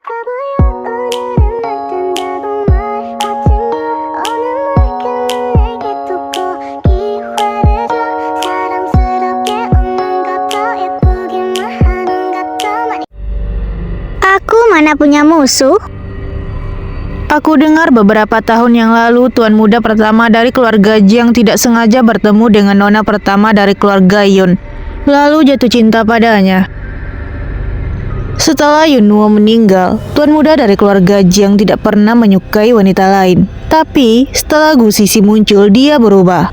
바보야 오늘은 날 뜬다고 말하지마 오늘 내게 두고 기회를 줘 사랑스럽게 웃는 것도 예쁘기만 하는 것도 많이 Aku mana punya musuh? Aku dengar beberapa tahun yang lalu tuan muda pertama dari keluarga Jiang tidak sengaja bertemu dengan nona pertama dari keluarga Yun, lalu jatuh cinta padanya. Setelah Yunnuo meninggal, tuan muda dari keluarga Jiang tidak pernah menyukai wanita lain. Tapi setelah Gu Sisi muncul, dia berubah.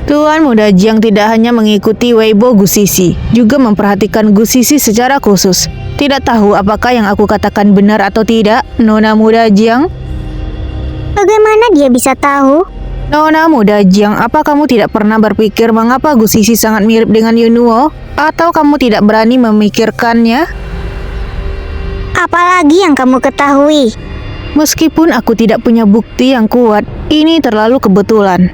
Tuan muda Jiang tidak hanya mengikuti Weibo Gu Sisi, juga memperhatikan Gu Sisi secara khusus. Tidak tahu apakah yang aku katakan benar atau tidak, Nona muda Jiang? Bagaimana dia bisa tahu? Nona muda Jiang, apa kamu tidak pernah berpikir mengapa Gu Sisi sangat mirip dengan Yunnuo? Atau kamu tidak berani memikirkannya? Apalagi yang kamu ketahui? Meskipun aku tidak punya bukti yang kuat, ini terlalu kebetulan.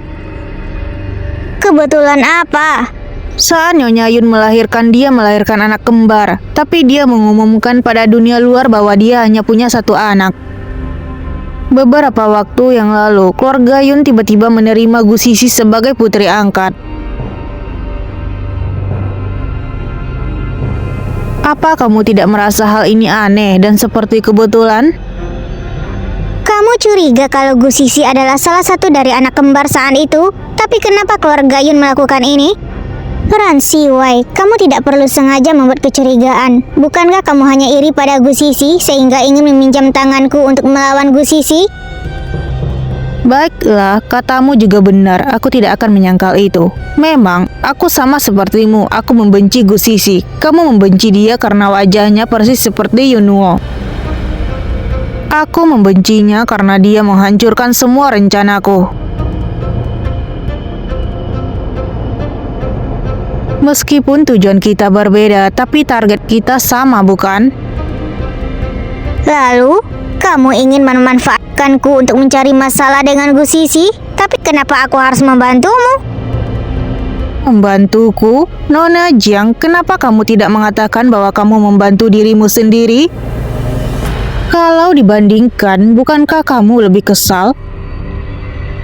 Kebetulan apa? Saat Nyonya Yun melahirkan, dia melahirkan anak kembar, tapi dia mengumumkan pada dunia luar bahwa dia hanya punya satu anak. Beberapa waktu yang lalu, keluarga Yun tiba-tiba menerima Gu Sisi sebagai putri angkat. Apa kamu tidak merasa hal ini aneh dan seperti kebetulan? Kamu curiga kalau Gu Sisi adalah salah satu dari anak kembar saat itu? Tapi kenapa keluarga Yun melakukan ini? Ran Siwai, kamu tidak perlu sengaja membuat kecurigaan. Bukankah kamu hanya iri pada Gu Sisi sehingga ingin meminjam tanganku untuk melawan Gu Sisi? Baiklah, katamu juga benar. Aku tidak akan menyangkal itu. Memang, aku sama sepertimu. Aku membenci Gu Sisi. Kamu membenci dia karena wajahnya persis seperti Yunnuo. Aku membencinya karena dia menghancurkan semua rencanaku. Meskipun tujuan kita berbeda, tapi target kita sama, bukan? Lalu, kamu ingin memanfaatkanku untuk mencari masalah dengan Gu Sisi? Tapi kenapa aku harus membantumu? Membantuku? Nona Jiang, kenapa kamu tidak mengatakan bahwa kamu membantu dirimu sendiri? Kalau dibandingkan, bukankah kamu lebih kesal?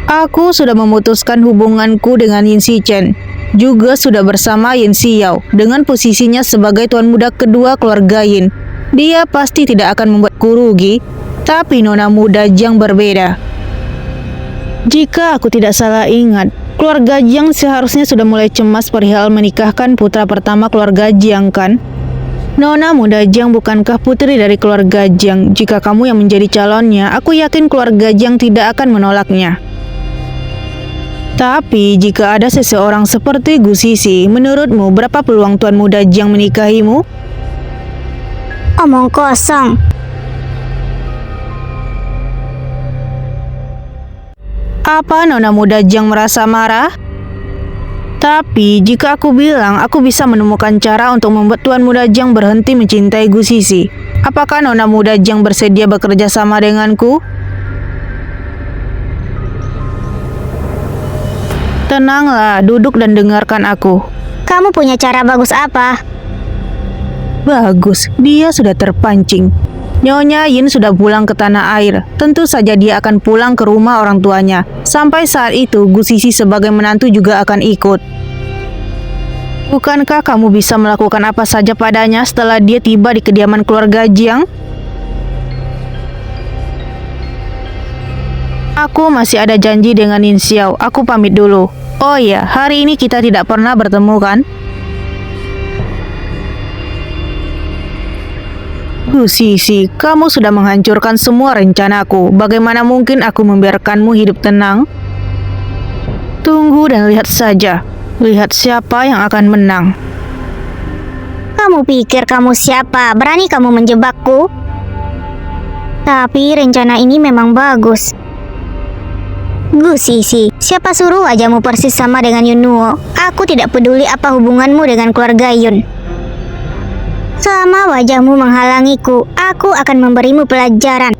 Aku sudah memutuskan hubunganku dengan Yin Chen. Juga sudah bersama Yin Xiao dengan posisinya sebagai tuan muda kedua keluarga Yin. Dia pasti tidak akan membuatku rugi, tapi nona muda Jiang berbeda. Jika aku tidak salah ingat, keluarga Jiang seharusnya sudah mulai cemas perihal menikahkan putra pertama keluarga Jiang, kan? Nona muda Jiang bukankah putri dari keluarga Jiang? Jika kamu yang menjadi calonnya, aku yakin keluarga Jiang tidak akan menolaknya. Tapi, jika ada seseorang seperti Gu Sisi, menurutmu berapa peluang tuan muda Jiang menikahimu? Omong kosong. Apa nona muda Jiang merasa marah? Tapi, jika aku bilang aku bisa menemukan cara untuk membuat tuan muda Jiang berhenti mencintai Gu Sisi, apakah nona muda Jiang bersedia bekerja sama denganku? Tenanglah, duduk dan dengarkan aku. Kamu punya cara bagus apa? Bagus, dia sudah terpancing. Nyonya Yin sudah pulang ke tanah air. Tentu saja dia akan pulang ke rumah orang tuanya. Sampai saat itu, Gu Sisi sebagai menantu juga akan ikut. Bukankah kamu bisa melakukan apa saja padanya setelah dia tiba di kediaman keluarga Jiang? Aku masih ada janji dengan Yin Xiao. Aku pamit dulu. Oh iya, hari ini kita tidak pernah bertemu, kan? Gu Sisi, kamu sudah menghancurkan semua rencanaku. Bagaimana mungkin aku membiarkanmu hidup tenang? Tunggu dan lihat saja. Lihat siapa yang akan menang. Kamu pikir kamu siapa? Berani kamu menjebakku? Tapi rencana ini memang bagus. Gu Sisi, siapa suruh wajahmu persis sama dengan Yunnuo? Aku tidak peduli apa hubunganmu dengan keluarga Yun. Selama wajahmu menghalangiku, aku akan memberimu pelajaran.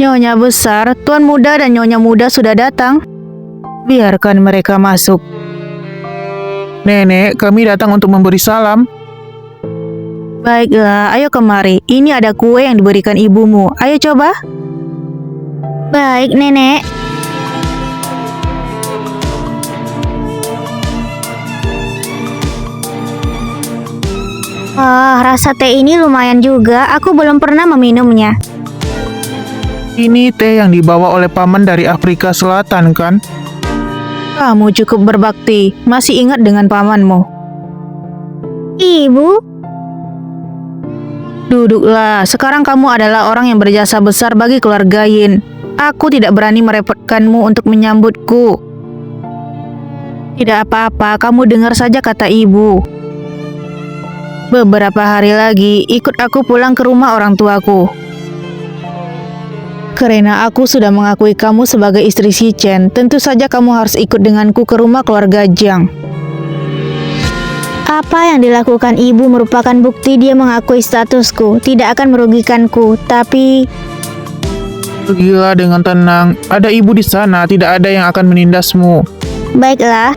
Nyonya besar, Tuan muda dan Nyonya muda sudah datang. Biarkan mereka masuk. Nenek, kami datang untuk memberi salam. Baiklah, ayo kemari. Ini ada kue yang diberikan ibumu. Ayo coba. Baik, Nenek. Wah, rasa teh ini lumayan juga. Aku belum pernah meminumnya. Ini teh yang dibawa oleh paman dari Afrika Selatan, kan? Kamu cukup berbakti. Masih ingat dengan pamanmu. Ibu, Duduklah, sekarang kamu adalah orang yang berjasa besar bagi keluarga Yin. Aku tidak berani merepotkanmu untuk menyambutku. Tidak apa-apa, kamu dengar saja kata ibu. Beberapa hari lagi, ikut aku pulang ke rumah orang tuaku. Karena aku sudah mengakui kamu sebagai istri si Chen, tentu saja kamu harus ikut denganku ke rumah keluarga Jiang. apa yang dilakukan ibu merupakan bukti dia mengakui statusku. Tidak akan merugikanku, tapi Pergilah dengan tenang. Ada ibu di sana, tidak ada yang akan menindasmu. baiklah.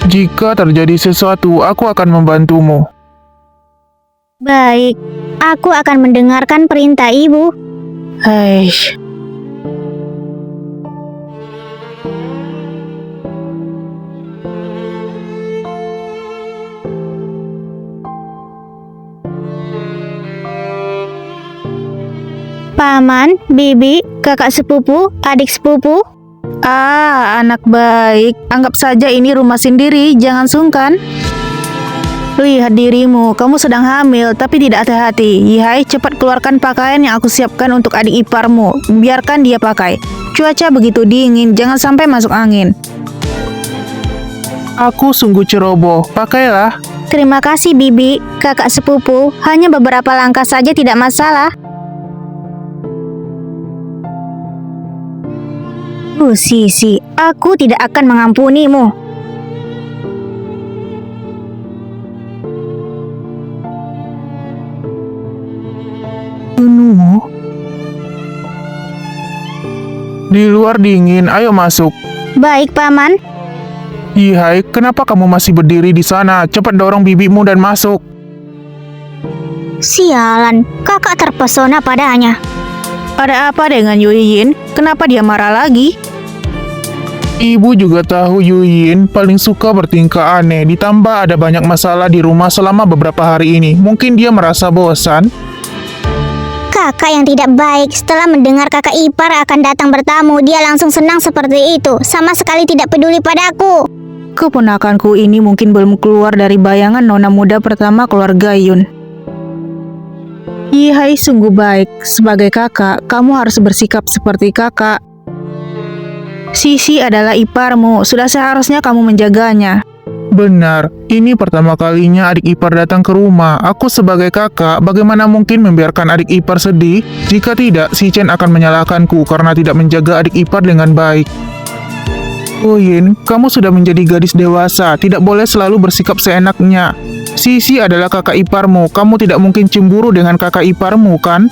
Jika terjadi sesuatu, aku akan membantumu. Baik, aku akan mendengarkan perintah ibu. Haish. Paman, bibi, kakak sepupu, adik sepupu. Anak baik. Anggap saja ini rumah sendiri, jangan sungkan. Lihat dirimu, kamu sedang hamil tapi tidak hati-hati. Yihai, cepat keluarkan pakaian yang aku siapkan untuk adik iparmu. Biarkan dia pakai. Cuaca begitu dingin, jangan sampai masuk angin. Aku sungguh ceroboh. Pakailah. Terima kasih bibi, kakak sepupu. Hanya beberapa langkah saja tidak masalah. Sisi, aku tidak akan mengampunimu. Bunuhmu. Di luar dingin, ayo masuk. Baik, paman. Yihai, kenapa kamu masih berdiri di sana? Cepat dorong bibimu dan masuk. Sialan, kakak terpesona padanya. Ada apa dengan Yuyin? Kenapa dia marah lagi? Ibu juga tahu Yuyin paling suka bertingkah aneh. Ditambah ada banyak masalah di rumah selama beberapa hari ini. Mungkin dia merasa bosan. Kakak yang tidak baik. Setelah mendengar kakak ipar akan datang bertamu, dia langsung senang seperti itu. Sama sekali tidak peduli padaku. Keponakanku ini mungkin belum keluar dari bayangan nona muda pertama keluarga Yun. Yihai sungguh baik. Sebagai kakak, kamu harus bersikap seperti kakak. Sisi adalah iparmu, sudah seharusnya kamu menjaganya. Benar, ini pertama kalinya adik ipar datang ke rumah. Aku sebagai kakak, bagaimana mungkin membiarkan adik ipar sedih? Jika tidak, si Chen akan menyalahkanku karena tidak menjaga adik ipar dengan baik. Oh Yin, kamu sudah menjadi gadis dewasa, tidak boleh selalu bersikap seenaknya. Sisi adalah kakak iparmu, kamu tidak mungkin cemburu dengan kakak iparmu, kan?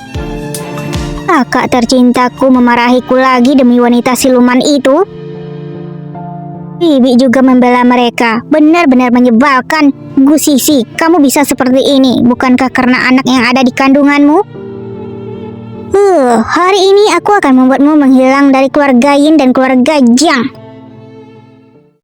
Kakak tercintaku memarahiku lagi demi wanita siluman itu. Bibi juga membela mereka. Benar-benar menyebalkan. Gu Sisi, kamu bisa seperti ini. Bukankah karena anak yang ada di kandunganmu? Hari ini aku akan membuatmu menghilang dari keluarga Yin dan keluarga Jiang.